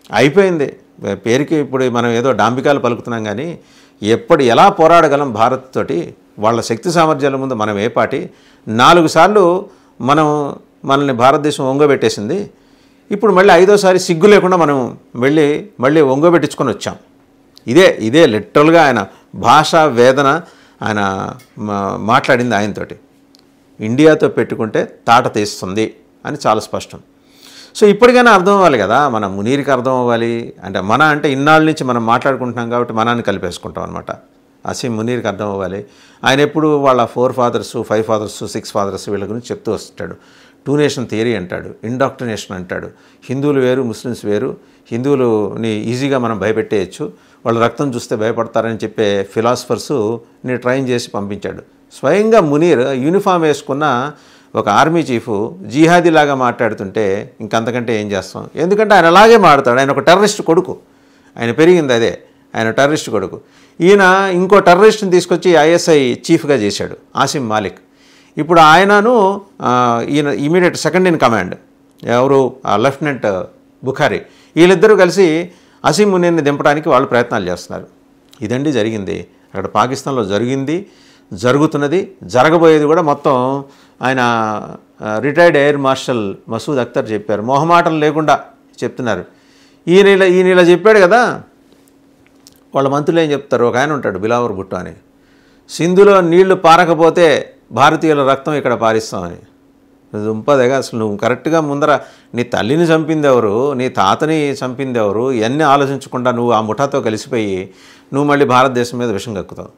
అయిపోయింది. పేరుకి ఇప్పుడు మనం ఏదో డాంబికాలు పలుకుతున్నాం కానీ ఎలా పోరాడగలం భారత్ తోటి? వాళ్ళ శక్తి సామర్థ్యాల ముందు మనం ఏ పాటి? 4 సార్లు మనల్ని భారతదేశం ఒంగోబెట్టేసింది. ఇప్పుడు మళ్ళీ 5వ సారి సిగ్గు లేకుండా మనం మళ్ళీ ఒంగోబెట్టించుకొని వచ్చాం. ఇదే లిటరల్గా ఆయన భాషా వేదన ఆయన మాట్లాడింది. ఆయనతోటి ఇండియాతో పెట్టుకుంటే తాట తీస్తుంది అని చాలా స్పష్టం. సో ఇప్పటికైనా అర్థం అవ్వాలి కదా, మన మునీర్కి అర్థం అవ్వాలి. అంటే ఇన్నాళ్ళ నుంచి మనం మాట్లాడుకుంటున్నాం కాబట్టి మనాన్ని కలిపేసుకుంటాం అనమాట. అసీం మునీర్కి అర్థం అవ్వాలి. ఆయన ఎప్పుడు వాళ్ళ 4 ఫాదర్స్ 5 ఫాదర్స్ 6 ఫాదర్స్ వీళ్ళ గురించి చెప్తూ వస్తాడు. 2 నేషన్ థియరీ అంటాడు, ఇండాక్ట్రినేషన్ అంటాడు. హిందువులు వేరు, ముస్లిమ్స్ వేరు, హిందువులని ఈజీగా మనం భయపెట్టేయచ్చు, వాళ్ళ రక్తం చూస్తే భయపడతారని చెప్పే ఫిలాసఫర్స్ని ట్రైన్ చేసి పంపించాడు. స్వయంగా మునీర్ యూనిఫామ్ వేసుకున్న ఒక ఆర్మీ చీఫ్ జిహాదీలాగా మాట్లాడుతుంటే ఇంకంతకంటే ఏం చేస్తాం? ఎందుకంటే ఆయన అలాగే మాట్లాడతాడు. ఆయన ఒక టెర్రరిస్ట్ కొడుకు, ఆయన పెరిగింది అదే, ఆయన టెర్రరిస్ట్ కొడుకు. ఈయన ఇంకో టెర్రరిస్ట్ని తీసుకొచ్చి ISI చీఫ్గా చేశాడు, ఆసిమ్ మాలిక్. ఇప్పుడు ఈయన ఇమీడియట్ సెకండ్ ఇన్ కమాండ్ ఎవరు, లెఫ్టినెంట్ బుఖారీ. వీళ్ళిద్దరూ కలిసి అసీం మునీర్ని దింపడానికి వాళ్ళు ప్రయత్నాలు చేస్తున్నారు. ఇదండి జరిగింది అక్కడ పాకిస్తాన్లో. జరుగుతున్నది, జరగబోయేది కూడా మొత్తం ఆయన retired air marshal Masood Akhtar చెప్పారు. మొహమాటం లేకుండా చెప్తున్నారు. ఈయన ఇలా చెప్పాడు కదా, వాళ్ళ మంత్రులు ఏం చెప్తారు? ఒక ఆయన ఉంటాడు బిలావర్ భుట్టో అని, సింధులో నీళ్లు పారకపోతే భారతీయుల రక్తం ఇక్కడ పారిస్తామని. దుంపదేగా అసలు నువ్వు కరెక్ట్గా ముందర నీ తల్లిని చంపింది ఎవరు, నీ తాతని చంపింది ఎవరు, ఇవన్నీ ఆలోచించకుండా నువ్వు ఆ ముఠాతో కలిసిపోయి నువ్వు మళ్ళీ భారతదేశం మీద విషం కక్కుతావు.